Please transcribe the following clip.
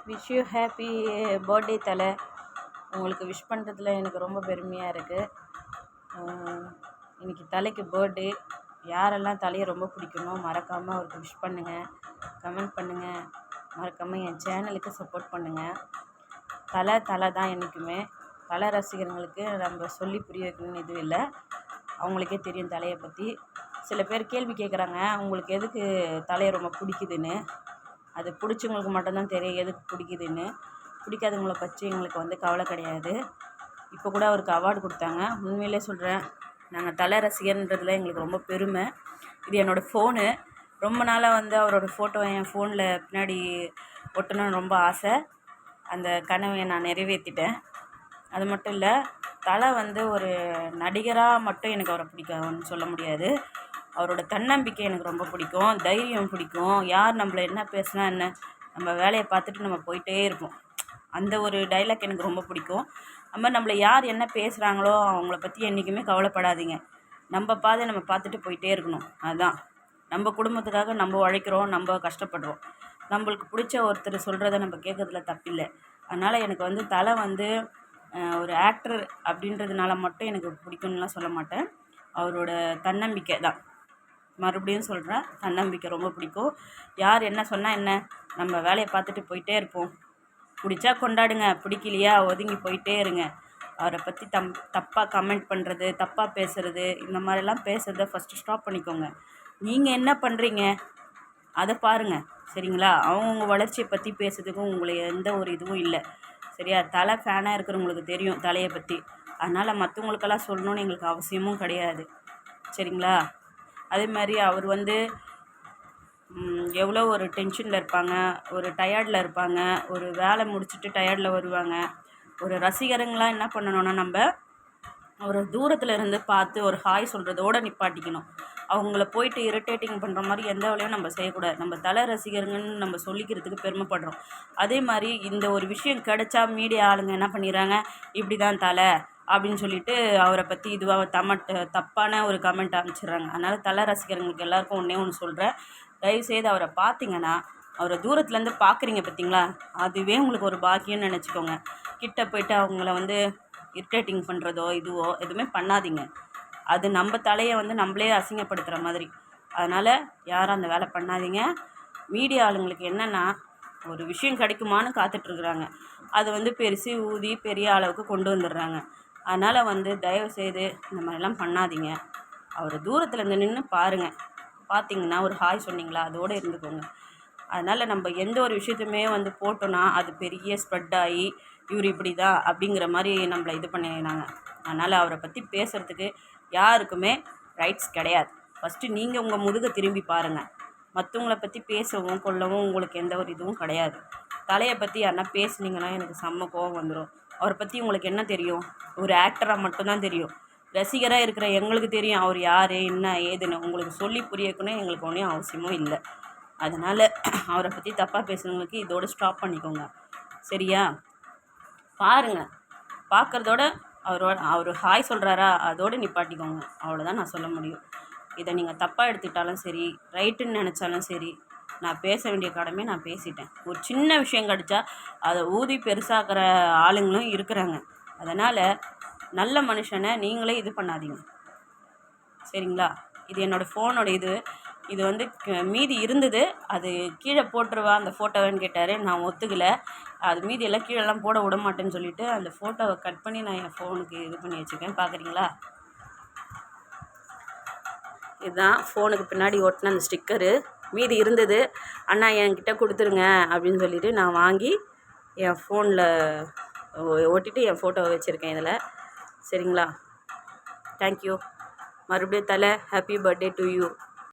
Wish you happy birthday தலை. உங்களுக்கு wish பண்ணுறதுல எனக்கு ரொம்ப பெருமையாக இருக்குது. இன்றைக்கி தலைக்கு பர்த்டே. யாரெல்லாம் தலையை ரொம்ப பிடிக்குமோ மறக்காமல் அவருக்கு விஷ் பண்ணுங்கள், கமெண்ட் பண்ணுங்கள். மறக்காமல் என் சேனலுக்கு சப்போர்ட் பண்ணுங்கள். தலை தான் என்றைக்குமே. தலை ரசிகர்களுக்கு நம்ம சொல்லி புரிய வைக்கணும்னு எதுவும் இல்லை, அவங்களுக்கே தெரியும் தலையை பற்றி. சில பேர் கேள்வி கேட்குறாங்க, உங்களுக்கு எதுக்கு தலையை ரொம்ப பிடிக்குதுன்னு. அது பிடிச்சவங்களுக்கு மட்டும்தான் தெரியும் எதுக்கு பிடிக்குதுன்னு. பிடிக்காதவங்கள பற்றி எங்களுக்கு கவலை கிடையாது. இப்போ கூட அவருக்கு அவார்டு கொடுத்தாங்க. உண்மையிலே சொல்கிறேன், நாங்கள் தலை ரசிகர்ன்றதுல எங்களுக்கு ரொம்ப பெருமை. இது என்னோடய ஃபோனு. ரொம்ப நாளாக அவரோட ஃபோட்டோ என் ஃபோனில் பின்னாடி ஒட்டணும்னு ரொம்ப ஆசை. அந்த கனவை நான் நிறைவேற்றிட்டேன். அது மட்டும் இல்லை, தலை ஒரு நடிகராக மட்டும் எனக்கு அவரை பிடிக்கும்னு சொல்ல முடியாது. அவரோட தன்னம்பிக்கை எனக்கு ரொம்ப பிடிக்கும், தைரியம் பிடிக்கும். யார் நம்மளை என்ன பேசினா என்ன, நம்ம வேலையை பார்த்துட்டு நம்ம போயிட்டே இருப்போம். அந்த ஒரு டைலாக் எனக்கு ரொம்ப பிடிக்கும். அது மாதிரி நம்மளை யார் என்ன பேசுகிறாங்களோ அவங்கள பற்றி என்றைக்குமே கவலைப்படாதீங்க. நம்ம பாதை நம்ம பார்த்துட்டு போயிட்டே இருக்கணும். அதுதான் நம்ம குடும்பத்துக்காக நம்ம உழைக்கிறோம், நம்ம கஷ்டப்படுறோம். நம்மளுக்கு பிடிச்ச ஒருத்தர் சொல்கிறத நம்ம கேட்குறதுல தப்பில்லை. அதனால் எனக்கு தலை ஒரு ஆக்டர் அப்படின்றதுனால மட்டும் எனக்கு பிடிக்கும்னுலாம் சொல்ல மாட்டேன். அவரோட தன்னம்பிக்கை தான். மறுபடியும் சொல்கிறேன், தன்னம்பிக்கை ரொம்ப பிடிக்கும். யார் என்ன சொன்னால் என்ன, நம்ம வேலையை பார்த்துட்டு போயிட்டே இருப்போம். பிடிச்சா கொண்டாடுங்க, பிடிக்கலையா ஒதுங்கி போயிட்டே இருங்க. அவரை பற்றி தப்பாக கமெண்ட் பண்ணுறது, தப்பாக பேசுகிறது, இந்த மாதிரிலாம் பேசுகிறத ஃபஸ்ட்டு ஸ்டாப் பண்ணிக்கோங்க. நீங்கள் என்ன பண்ணுறீங்க அதை பாருங்கள், சரிங்களா? அவங்கவுங்க வளர்ச்சியை பற்றி பேசுறதுக்கும் உங்களுக்கு எந்த ஒரு இதுவும் இல்லை, சரியா? தலை ஃபேனாக இருக்கிறவங்களுக்கு தெரியும் தலையை பற்றி. அதனால் மற்றவங்களுக்கெல்லாம் சொல்லணுன்னு எங்களுக்கு அவசியமும் கிடையாது, சரிங்களா? அதே மாதிரி அவர் எவ்வளோ ஒரு டென்ஷனில் இருப்பாங்க, ஒரு டயர்டில் இருப்பாங்க, ஒரு வேலை முடிச்சுட்டு டயர்டில் வருவாங்க. ஒரு ரசிகருங்களாம் என்ன பண்ணணும்னா, நம்ம ஒரு தூரத்தில் இருந்து பார்த்து ஒரு ஹாய் சொல்கிறதோடு நிப்பாட்டிக்கணும். அவங்கள போயிட்டு இரிட்டேட்டிங் பண்ணுற மாதிரி எந்த வேலையும் நம்ம செய்யக்கூடாது. நம்ம தலை ரசிகருங்கன்னு நம்ம சொல்லிக்கிறதுக்கு பெருமைப்படுறோம். அதே மாதிரி இந்த ஒரு விஷயம் கிடைச்சா மீடியா ஆளுங்க என்ன பண்ணிடுறாங்க, இப்படி தான் தலை அப்படின்னு சொல்லிட்டு அவரை பற்றி இதுவாக தப்பான ஒரு கமெண்ட் அனுப்பிச்சிடுறாங்க. அதனால் தலை ரசிகர்களுக்கு எல்லாருக்கும் ஒன்று சொல்கிறேன், தயவுசெய்து அவரை பார்த்தீங்கன்னா, அவரை தூரத்துலேருந்து பார்க்குறீங்க பார்த்தீங்களா, அதுவே உங்களுக்கு ஒரு பாக்கியம்னு நினச்சிக்கோங்க. கிட்ட போய்ட்டு அவங்கள இரிட்டேட்டிங் பண்ணுறதோ இதுவோ எதுவுமே பண்ணாதீங்க. அது நம்ம தலையை நம்மளே அசிங்கப்படுத்துகிற மாதிரி. அதனால் யாரும் அந்த வேலை பண்ணாதீங்க. மீடியா ஆளுங்களுக்கு என்னென்னா, ஒரு விஷயம் கிடைக்குமான்னு காத்துட்ருக்குறாங்க. அது பெருசு ஊதி பெரிய அளவுக்கு கொண்டு வந்துடுறாங்க. அதனால் தயவுசெய்து இந்த மாதிரிலாம் பண்ணாதீங்க. அவர் தூரத்தில் இருந்து நின்று பாருங்கள். பார்த்தீங்கன்னா ஒரு ஹாய் சொன்னீங்களா, அதோடு இருந்துக்கோங்க. அதனால் நம்ம எந்த ஒரு விஷயத்தையுமே போட்டோன்னா அது பெரிய ஸ்ப்ரெட் ஆகி இவர் இப்படி தான் அப்படிங்கிற மாதிரி நம்மளை இது பண்ணினாங்க. அதனால் அவரை பற்றி பேசுகிறதுக்கு யாருக்குமே ரைட்ஸ் கிடையாது. ஃபஸ்ட்டு நீங்கள் உங்கள் முதுகை திரும்பி பாருங்கள். மற்றவங்கள பற்றி பேசவும் கொள்ளவும் உங்களுக்கு எந்த ஒரு இதுவும் கிடையாது. தலையை பற்றி யாருன்னா பேசுனீங்கன்னா எனக்கு செம்ம கோவம் வந்துடும். அவரை பற்றி உங்களுக்கு என்ன தெரியும்? ஒரு ஆக்டராக மட்டும்தான் தெரியும். ரசிகராக இருக்கிற எங்களுக்கு தெரியும் அவர் யார் என்ன ஏதுன்னு. உங்களுக்கு சொல்லி புரியக்கணும் எங்களுக்கு ஒன்றும் அவசியமும் இல்லை. அதனால் அவரை பற்றி தப்பாக பேசுகிறவங்களுக்கு இதோடு ஸ்டாப் பண்ணிக்கோங்க, சரியா? பாருங்கள், பார்க்குறதோட அவர் ஹாய் சொல்கிறாரா அதோடு நிப்பாட்டிக்கோங்க. அவ்வளோதான் நான் சொல்ல முடியும். இதை நீங்கள் தப்பாக எடுத்துக்கிட்டாலும் சரி, ரைட்டுன்னு நினச்சாலும் சரி, நான் பேச வேண்டிய கடமை நான் பேசிட்டேன். ஒரு சின்ன விஷயம் கிடச்சா அதை ஊதி பெருசாக்கிற ஆளுங்களும் இருக்கிறாங்க. அதனால் நல்ல மனுஷனை நீங்களே இது பண்ணாதீங்க, சரிங்களா? இது என்னோடய ஃபோனோட இது மீதி இருந்தது. அது கீழே போட்டுருவா அந்த ஃபோட்டோன்னு கேட்டார். நான் ஒத்துக்கலை. அது மீதியெல்லாம் கீழெல்லாம் போட விட மாட்டேன்னு சொல்லிவிட்டு அந்த ஃபோட்டோவை கட் பண்ணி நான் என் ஃபோனுக்கு இது பண்ணி வச்சுருக்கேன். பார்க்குறீங்களா? இதுதான் ஃபோனுக்கு பின்னாடி ஒட்டின அந்த ஸ்டிக்கரு. மீதி இருந்தது. அண்ணா என்கிட்ட கொடுத்துருங்க அப்படின்னு சொல்லிவிட்டு நான் வாங்கி என் ஃபோனில் ஒட்டிட்டு என் ஃபோட்டோவை வச்சுருக்கேன் இதில், சரிங்களா? தேங்க்யூ. மறுபடியும் தலை, ஹாப்பி பர்த்டே டு யூ.